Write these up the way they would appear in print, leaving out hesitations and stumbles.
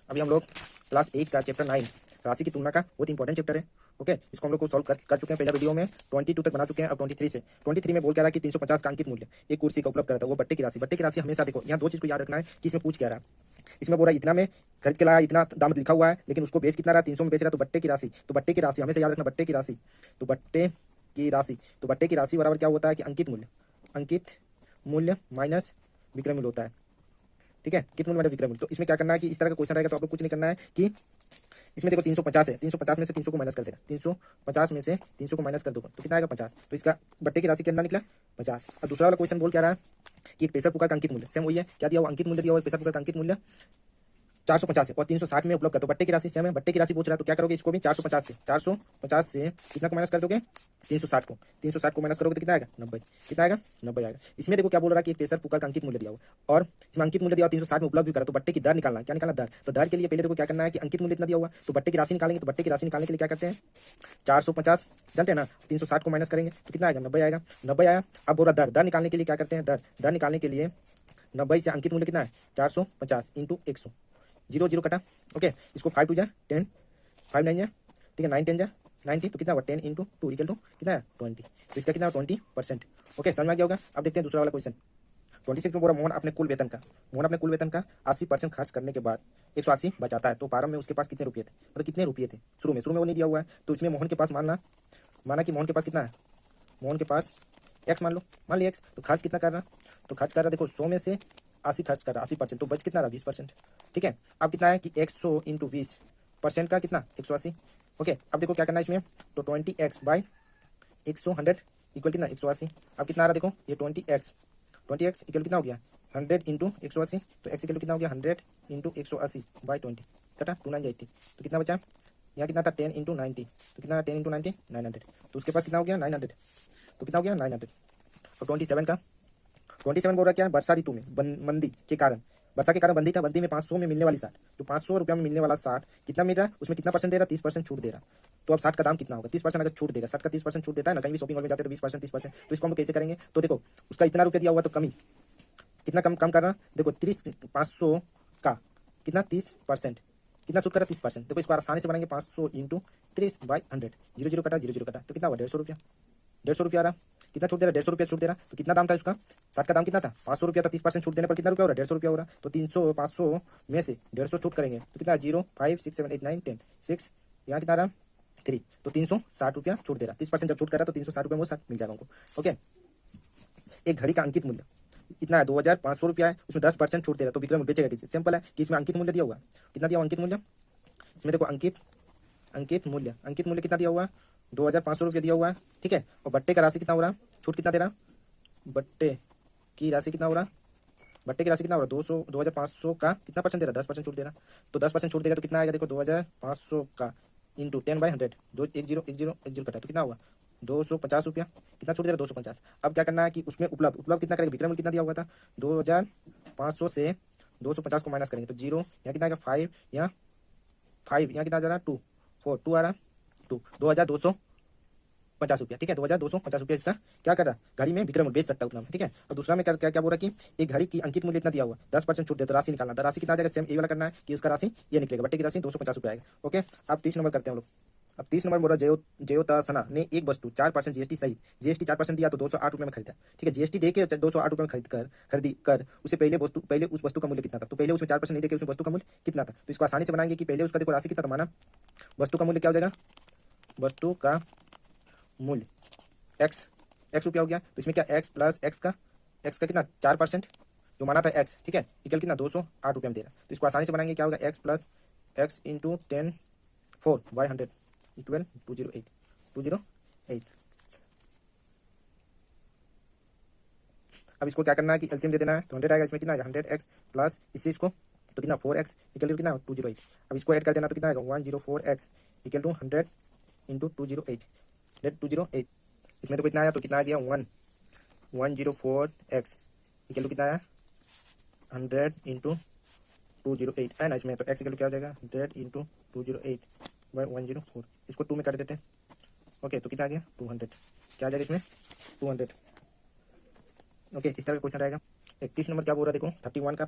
अभी हम लोग क्लास 8 का चैप्टर 9 राशि की तुलना का बहुत इंपॉर्टेंट चैप्टर है। ओके, इसको हम लोग को सॉल्व कर चुके हैं। पहले वीडियो में 22 तक बना चुके हैं। अब 23 में बोल क्या रहा है कि 350 का अंकित मूल्य एक कुर्सी का उपलब्ध कराता है। वो बट्टे की राशि हमेशा देखो, यहाँ दो चीज को याद रखना है कि इसमें पूछ क्या रहा है। इसमें बोल रहा है इतना में खरीद के लाया, इतना दाम लिखा हुआ है, लेकिन उसको बेच कितना रहा है, 300 में बेच रहा है। तो बट्टे की राशि हमेशा याद रखना, बट्टे की राशि। तो बट्टे की राशि बराबर क्या होता है कि अंकित मूल्य माइनस विक्रय मूल्य होता है। ठीक है, कितने मूल्य विक्रय मूल्य। तो इसमें क्या करना है कि इस तरह का क्वेश्चन रहेगा तो आपको कुछ नहीं करना है कि इसमें देखो 350 है, 350 में से 300 को माइनस कर देगा, 350 में से 300 को माइनस कर दो तो कितना आएगा 50। तो इसका बट्टे की राशि कितना निकला 50। और दूसरा वाला क्वेश्चन बोल क्या रहा है कि एक प्रेशर कुकर का अंकित मूल्य सेम वही है, क्या दिया हुआ अंकित मूल्य दिया हुआ प्रेशर कुकर का अंकित मूल्य 450 है और 360 में उपलब्ध है। तो बट्टे की राशि सेम है, बट्टे की राशि पूछ रहा है तो क्या करोगे, इसको भी 450 से कितना को माइनस कर दोगे 360 को माइनस करोगे तो कितना आएगा 90। कितना आएगा 90 आएगा। इसमें देखो क्या बोल रहा है कि प्रेशर कुकर का अंकित मूल्य दिया हुआ और इसमें अंकित मूल्य दिया 360 में उपलब्ध भी करा। तो बट्टे की दर निकालना, क्या निकालना दर। तो दर के लिए पहले देखो क्या करना है कि अंकित मूल्य इतना दिया हुआ तो बट्टे की राशि निकालेंगे। तो बट्टे की राशि निकालने के लिए क्या करते हैं 450 जानते हैं ना, 360 को माइनस करेंगे तो कितना आएगा 90 आएगा। 90 आया। अब बोल रहा दर निकालने के लिए क्या करते हैं, दर निकालने के लिए 90 से अंकित मूल्य कितना है 450 इंटू 100, 0 कटा। ओके, इसको 5 टू जा 10, 5 9 जा, ठीक है 9 10 जा 90। तो कितना हुआ 10 इंटू 2 इक्वल टू कितना है 20। तो इसका कितना 20%। ओके, समझ में आ गया होगा। अब देखते हैं दूसरा वाला क्वेश्चन 26 में बोला मोहन अपने कुल वेतन का 80% खर्च करने के बाद 180 बचाता है। तो प्रारंभ में उसके पास कितने रुपये थे, मतलब कितने रुपये थे शुरू में वो नहीं दिया हुआ है। तो इसमें मोहन के पास माना कि मोहन के पास कितना है, मोहन के पास एक्स मान ली एक्स। तो खर्च कितना कर रहा देखो 100 में से 80 खर्च कर रहा 80%, तो बच कितना रहा 20%। ठीक है, अब कितना है कि 100 इंटू 20% का कितना 180। ओके, अब देखो क्या करना है इसमें, तो 20x बाई 100 इक्वल कितना 180। अब कितना आ रहा देखो ये 20x इक्वल कितना हो गया 100 इंटू 180। तो x इक्वल कितना हो गया 100 इंटू 180 बाई 20 कटा 2 9 80। तो कितना बचा यहाँ कितना था 10 इंटू 90। तो कितना 10 इंटू 90 900। तो उसके पास कितना हो गया 900। तो कितना हो गया 900। और 27 बोल रहा क्या है वर्षा ऋतु में मंदी के कारण बंदी में 500 में मिलने वाली 60, तो 500 रुपया में मिलने वाला 60 कितना मिल रहा है, उसमें कितना परसेंट दे रहा 30% छूट दे रहा। तो अब 60 का दाम कितना होगा 30% अगर छूट देगा, 60 का 30% छूट देता है ना, कहीं भी शॉपिंग मॉल में जाते हैं तो 20% 30%। तो इसको हम लोग कैसे करेंगे, तो देखो उसका इतना रुपया दिया हुआ तो कमी कितना कम कर रहा, देखो 500 का कितना 30% कितना सूट कर रहा 30%। देखो इसको आसानी से बनाएंगे 500 इंटू 30 बाई 100, 0 कटा 0 कटा तो कितना हुआ 150 रुपया आ रहा। कितना छूट दे रहा 150 रुपया छूट दे रहा। तो कितना दाम था उसका 60 का दाम कितना था 500 रुपया था, 30% छूट देने पर कितना रुपया हो रहा 150 रुपया हो रहा। तो 300 500 में से 150 छूट करेंगे तो कितना 0 5 6 7 8 9 10 6 यहाँ कितना रहा 3। तो 360 रुपया छूट दे रहा, 30% जब छूट कर रहा तो 360 रुपया वो 60 मिल जाएगा हमको। ओके, एक घड़ी का अंकित मूल्य इतना है 2500 रुपया है, उसमें 10% छूट दे रहा तो विक्रय मूल्य बेचेगा किसी। सिंपल है कि इसमें अंकित मूल्य दिया हुआ कितना दिया हुआ अंकित मूल्य, इसमें देखो अंकित मूल्य कितना दिया हुआ है 2500 रुपया दिया हुआ है। ठीक है, और बट्टे का राशि कितना हो रहा है, छूट कितना दे रहा, बट्टे की राशि कितना हो रहा 2500 का कितना परसेंट दे रहा 10% छूट दे रहा। तो 10% छूट देगा तो कितना आएगा देखो 2500 का इंटू 10 बाई 100 10 कटा तो कितना हुआ 250 रुपया। कितना छूट दे रहा 250। अब क्या करना है कि उसमें उपलब्ध कितना करेगा, विक्रय मूल्य कितना दिया हुआ था 2500 से 250 को माइनस करेंगे तो 0 यहाँ कितना आएगा 5 यहाँ 5 यहाँ कितना जा रहा 2 4 2 आ रहा 2250 रुपया। ठीक है, 2250 रुपया इसका क्या कर रहा घड़ी में विक्रय मूल्य बेच सकता है उतना में। ठीक है, और दूसरा में क्या क्या बोल रहा कि एक घड़ी की अंकित मूल्य इतना दिया हुआ 10% छूट दे तो राशि निकालना। तो राशि कितना आ जाएगा सेम ए वाला करना है कि उसका राशि ये निकलेगा, बट्टे की राशि 250 रुपया आएगा। ओके, अब 30 नंबर करते हैं हम लोग। अब 30 नंबर बोल रहा जयोतासना ने एक वस्तु 4% जीएसटी सही जीएसटी 4% दिया तो 208 रुपये में खरीदा। ठीक है, जीएसटी देके 208 रुपये में खरीदी कर उसे पहले उस वस्तु का मूल्य कितना था। तो पहले उसमें 4% नहीं देके उसमें वस्तु का मूल्य कितना था। तो इसको आसानी से बनाएंगे कि पहले उसका देखो राशि कितना था, माना वस्तु का मूल्य क्या हो जाएगा, वस्तु का मूल्य एक्स रुपया हो गया। तो इसमें क्या एक्स प्लस एक्स का कितना 4% जो माना था एक्स। ठीक है, इक्वल कितना 208 रुपये में दे रहा। तो इसको आसानी से बनाएंगे क्या होगा x plus x into 10 4 by 100 equal 208। अब इसको क्या करना है कि एलसीएम दे देना है तो 100 आएगा। इसमें कितना आएगा 100x प्लस इससे इसको तो कितना 4x इक्वल टू कितना 208। अब इसको ऐड कर देना तो कितना आएगा 104x इक्वल टू 100 इंटू 208। इसमें तो कितना आया तो कितना आ गया 104x इक्वल टू कितना आया 100 इंटू 208 है ना। इसमें तो x इक्वल टू क्या हो जाएगा 100 इंटू 208 बाई 104। इसको 2 में कर देते हैं। ओके, तो कितना आ गया 200, क्या आ जाएगा इसमें 200। ओके, इस तरह का क्वेश्चन रहेगा। 31 नंबर क्या बोल रहा है देखो, 31 का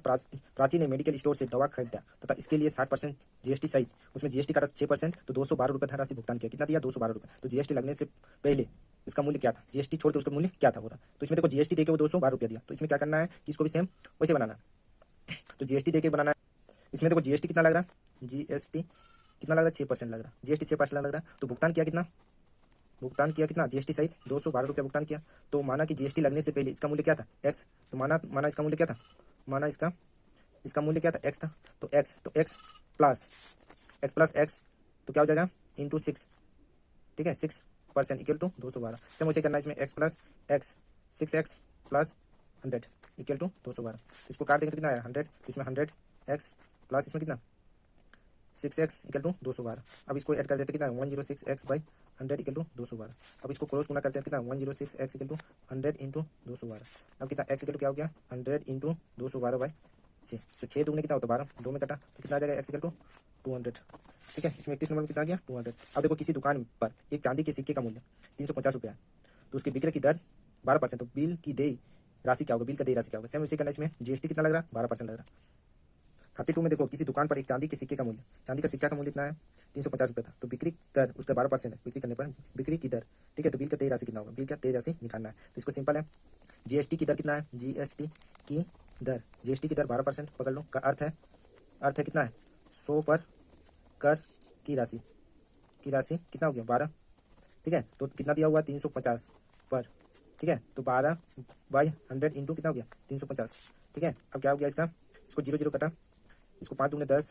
प्राची ने मेडिकल स्टोर से दवा खरीदा तथा इसके लिए 60% जीएसटी सहित उसमें जीएसटी काटा 6%, तो 212 रुपये धनराशि भुगतान किया। कितना दिया? 212 रुपये। तो जीएसटी लगने से पहले इसका मूल्य क्या था? जीएसटी छोड़ के उसका मूल्य क्या था बोला। तो इसमें देखो जीएसटी देके वो 212 रुपया दिया, तो इसमें क्या करना है कि इसको भी सेम वैसे बनाना है। तो जीएसटी देके बनाना है। इसमें देखो जीएसटी कितना लग रहा है, जीएसटी कितना लग रहा है? 6% लग रहा है, जीएसटी 6% लग रहा है। तो भुगतान किया कितना? भुगतान किया कितना? जीएसटी सहित 212 रुपया भुगतान किया। तो माना कि जीएसटी लगने से पहले इसका मूल्य क्या था? एक्स। तो माना इसका मूल्य क्या था? माना इसका मूल्य क्या था? एक्स था। तो एक्स प्लस एक्स, तो क्या हो जाएगा? इंटू 6, ठीक है, 6% इक्वल टू 212। सेम वैसे करना है इसमें, x plus x, 6x plus 100 equal to 212। तो इसको काट देंगे तो कितना आया? 100। तो इसमें 100x प्लस इसमें कितना? 6x equal to 212। अब इसको ऐड कर देते कितना? 106x by 100 equal to 212। अब इसको क्रॉस गुना करते हैं कितना? 106x equal to 100 into 212। अब कितना? x इक्वल टू क्या हो गया? 100 इंटू 212 बाई 6। तो 6 दूगने कितना होता है? 12, 2 में कटा तो कितना आ जाएगा? x equal to 200। ठीक है, इसमें 31 नंबर में कितना आ गया? 200। अब देखो किसी दुकान पर एक चांदी के सिक्के का मूल्य 350 रुपया है, तो उसकी बिक्री की दर 12%। तो बिल की देय राशि क्या होगा? बिल का देय राशि क्या होगा? सेम उसी करना, इसमें जीएसटी कितना लग रहा है? 12% लग रहा है। 32 में देखो किसी दुकान पर एक चांदी के सिक्के का मूल्य, चांदी का सिक्का का मूल्य कितना है? 350 रुपये था। तो बिक्री कर उसका 12% है, बिक्री करने पर बिक्री की दर, ठीक है। तो बिल का देय राशि कितना होगा? बिल का देय राशि निकालना है। तो इसको सिंपल है, जीएसटी की दर कितना है? जीएसटी की दर 12% पकड़ लो, का अर्थ है कितना है? 100 पर कर की राशि कितना हो गया? 12, ठीक है। तो कितना दिया हुआ? 350 पर, ठीक है। तो 12 बाई 100 इंटू कितना हो गया? 350, ठीक है। अब क्या हो गया इसका? इसको 0 कटा, इसको 5 दूने 10,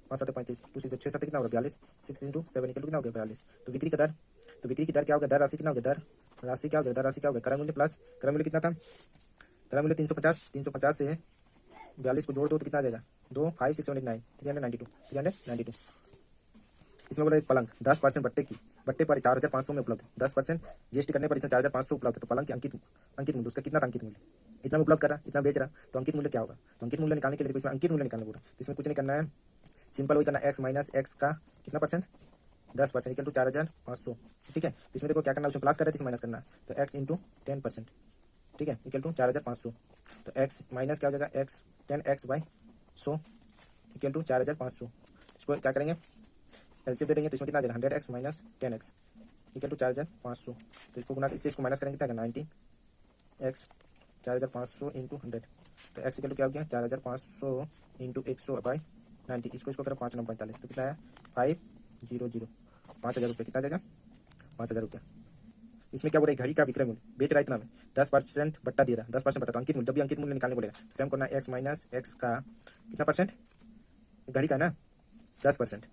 5 7 35, 2 से 6 7 कितना होगा? 42, 6 इंटू 7 इक्वल कितना हो गया? 42। तो बिक्री की दर क्या होगा? दर राशि कितना हो गया? दर राशि क्या होगा? क्रय मूल्य प्लस क्रय मूल्य कितना था? क्रय मूल्य 350 से 42 को जोड़ दो तो कितना आ जाएगा? 2 5 6 7 8 9 392। इसमें बोला एक पलंग 10% बट्टे पर 4500 में उपलब्ध है। 10% जीएसटी करने पर इसमें 4500 उपलब्ध है। तो पलंग की अंकित मूल्य उसका कितना था? अंकित मूल्य इतना में उपलब्ध कर रहा, इतना बेच रहा, तो अंकित मूल्य क्या होगा? तो अंकित मूल्य निकालने के लिए इसमें अंकित मूल्य निकालना पूरा। तो इसमें कुछ नहीं करना है, सिंपल वही करना, एक्स माइनस एक्स का कितना परसेंट? 10% इक्वल टू 4500, ठीक है। तो इसमें देखो क्या करना है, उसमें प्लस कर रहे थे, इसमें माइनस करना है। तो एक्स इंटू 10%, ठीक है, इक्वल टू 4500। तो एक्स माइनस क्या हो जाएगा? X 10x by 100 equal to 4500। इसको क्या करेंगे? एलसीएम दे देंगे, तो इसमें कितना आ जाएगा? 100x minus 10x equal to 4500। तो इसको गुना, इससे इसको माइनस करेंगे कितना? 90x 4500 into 100। तो x इक्वल टू क्या हो गया? 4500 इंटू 100 बाई 90। इसको करो 5 9 45, तो कितना है? 500, 5000 रुपये। कितना आ जाएगा? 5000 रुपये। इसमें क्या बोल रहा है? घड़ी का विक्रय मूल्य बेच रहा है इतना में, 10% बट्टा दे रहा है, 10% बट्टा। तो अंकित मूल्य, जब भी अंकित मूल्य निकालने बोलेगा तो सेम करना, एक्स माइनस एक्स का कितना परसेंट? घड़ी का ना 10%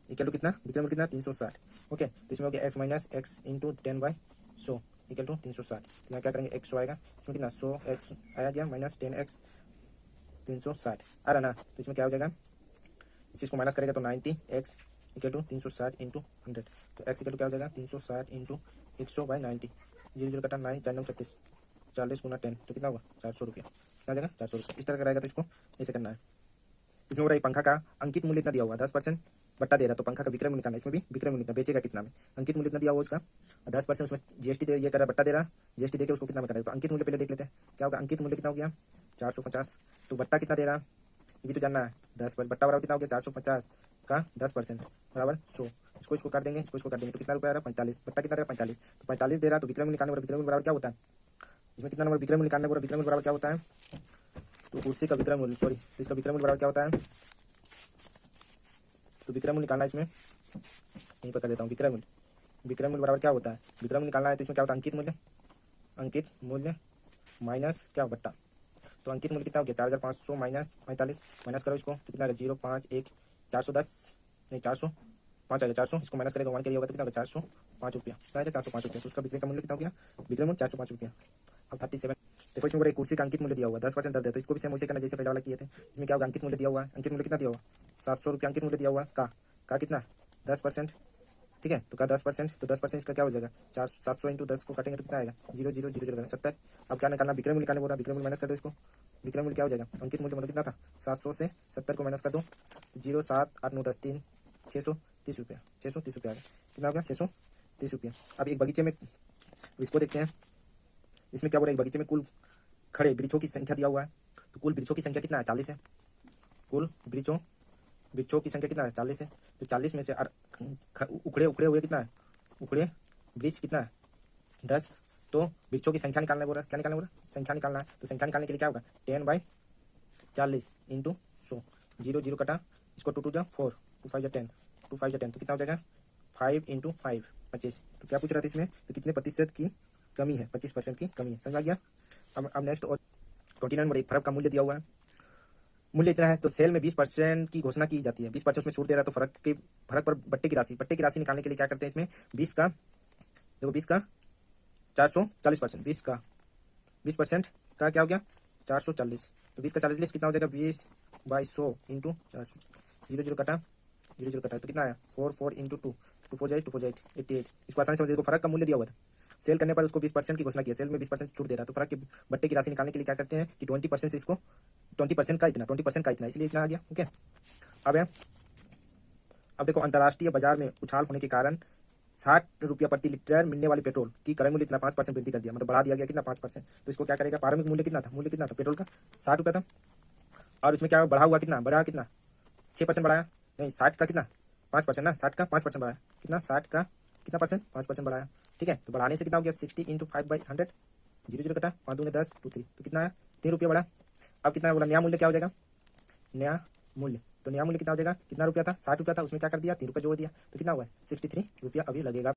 इक्वल टू कितना? विक्रय मूल्य कितना? 360, ओके। तो इसमें हो गया x minus x into 10 by 100 equal to 360। तो यहाँ क्या करेंगे? 100 आएगा, इसमें कितना? 100x आया गया माइनस 10x 360 आ रहा ना। तो इसमें क्या हो जाएगा? इस चीज़ को माइनस करेगा तो 90x इक्वल टू 360 इंटू 100। तो x इक्वल टू क्या हो जाएगा? 360 इंटू 100 बाई 90, 0 कटा 9 9 36, 40 गुना 10, तो कितना होगा? 400 रुपया। कितना आ जाएगा? 400 रुपया। इस तरह का रहेगा, तो इसको ऐसे करना है। इसमें हो रहा है पंखा का अंकित मूल्य इतना दिया हुआ, 10% बट्टा दे रहा, तो पंखा का विक्रय मूल्य निकालना है। इसमें भी विक्रय मूल्य बेचेगा कितना में? अंकित मूल्य इतना दिया हुआ उसका, 10% उसमें जीएसटी दे, ये कर रहा बट्टा दे रहा, जीएसटी देके उसको कितना में करेगा? तो अंकित मूल्य पहले देख लेते हैं क्या होगा। अंकित मूल्य कितना हो गया? 450। तो बट्टा कितना दे रहा, ये भी तो जानना है। 10% बट्टा बराबर कितना हो गया? 450 का 10% बराबर 100। इसको काट देंगे, इसको काट देंगे, तो कितना रुपया आ रहा है? 45। बट्टा कितना दे रहा? 45। तो 45 दे रहा, तो विक्रय मूल्य निकालने, विक्रय मूल्य बराबर क्या होता है? इसमें कितना नंबर विक्रय मूल्य निकालने पर विक्रय मूल्य बराबर क्या होता है? तो कुर्सी का विक्रय मूल्य, सॉरी, तो इसका विक्रय मूल्य बराबर क्या होता है? तो विक्रय मूल्य निकालना है इसमें, यहीं पर कर देता हूँ। विक्रय मूल्य बराबर क्या होता है? विक्रय मूल्य निकालना है, तो इसमें क्या होता है? अंकित मूल्य माइनस क्या? बट्टा। तो अंकित मूल्य कितना हो गया? 4500 माइनस 45, माइनस करो इसको, तो कितना आएगा? 0 5 1 410 नहीं 405 आएगा। 400 इसको माइनस करेगा 1 के लिए होगा, तो कितना होगा? 405 रुपया। कितना आएगा? 405 रुपया। तो उसका विक्रय का मूल्य कितना हो गया? विक्रय मूल्य 405 रुपया। अब 37 देखो, इसमें बोले कुर्सी का अंकित मूल्य दिया हुआ 10% दर दे, तो इसको भी सेम वैसे करना जैसे पहले वाला किए थे। इसमें क्या होगा? अंकित मूल्य दिया हुआ है, अंकित मूल्य कितना दिया हुआ? 700 रुपया अंकित मूल्य दिया हुआ का कितना? 10%, ठीक है। तो का 10%, तो 10% इसका क्या हो जाएगा? 700 इंटू 10 को काटेंगे तो कितना आएगा? 0 0 0 0 70। अब क्या निकालना? विक्रय मूल्य निकालने बोला, विक्रय मूल्य माइनस कर दो इसको। विक्रय मूल्य क्या हो जाएगा? अंकित मूल्य मतलब कितना था? 700 से 70 को माइनस कर दो, 0 7 8 9 10 3 630 रुपया। 630 रुपया आ गया। कितना हो गया? 630 रुपया। अब एक बगीचे में, इसको देखते हैं, इसमें क्या बोला? एक बगीचे में कुल खड़े वृक्षों की संख्या दिया हुआ है, तो कुल वृक्षों की संख्या कितना है 40 है। कुल वृक्षों की संख्या कितना है 40 है। तो 40 में से उखड़े उखड़े हुए कितना है, उखड़े वृक्ष कितना है 10। तो वृक्षों की संख्या निकालना है, बोला क्या निकालना है, बोला संख्या निकालना है। तो संख्या निकालने के लिए क्या होगा 10/40 इंटू 100, 0 0 कटा, इसको 2 2 जा 4, 2 5 जा 10, 2 5 जा 10, तो कितना हो जाएगा 5 इंटू 5 25। तो क्या पूछ रहा था इसमें, तो कितने प्रतिशत की कमी है, 25% की कमी है, समझ आ गया। अब नेक्स्ट और 29 नंबर एक फर्क का मूल्य दिया हुआ है, मूल्य इतना है। तो सेल में 20% की घोषणा की जाती है, 20% उसमें छूट दे रहा है। तो फर्क पर बट्टे की राशि निकालने के लिए क्या करते हैं इसमें 20 का, देखो 20 का 440%, 20% का क्या हो गया 440। तो 20 का 40 कितना हो जाएगा 20/100 इंटू 400, 0 0 कटा, 0 0 कटा, तो कितना आया 4 4 इंटू 2, 2 4 जाए 2 4 जाए 88। इसको आसानी से समझ, देखो फर्क का मूल्य दिया हुआ था, सेल करने पर उसको 20% की घोषणा की है, सेल में 20% छूट दे रहा है। तो फर्क के बट्टे की राशि निकालने के लिए क्या करते हैं कि 20% से इसको 20% का इतना, इसलिए इतना आ गया। ओके, अब देखो अंतर्राष्ट्रीय बाजार में उछाल होने के कारण 60 रुपया प्रति लीटर मिलने वाले पेट्रोल की क्रय मूल्य इतना 5% वृद्धि कर दिया, मतलब बढ़ा दिया गया कितना 5%। तो इसको क्या करेगा, प्रारंभिक मूल्य कितना था पेट्रोल का 60 रुपया था, और इसमें क्या बढ़ा हुआ कितना, बढ़ा कितना 6% बढ़ाया, नहीं 60 का कितना 5% ना, 60 का 5% बढ़ाया, कितना 60 का कितना परसेंट 5% बढ़ाया। ठीक है, तो बढ़ाने से कितना हो गया 60 इंटू 5/100, 0 0 कटा, 5 दूनी 10, 2 3, तो कितना है 3 रुपया बढ़ा। अब कितना बोला नया मूल्य क्या हो जाएगा, नया मूल्य, तो नया मूल्य कितना हो जाएगा, कितना रुपया था 60 रुपया था, उसमें क्या कर दिया 3 रुपया जोड़ दिया, तो कितना हुआ 63 रुपया अभी लगेगा।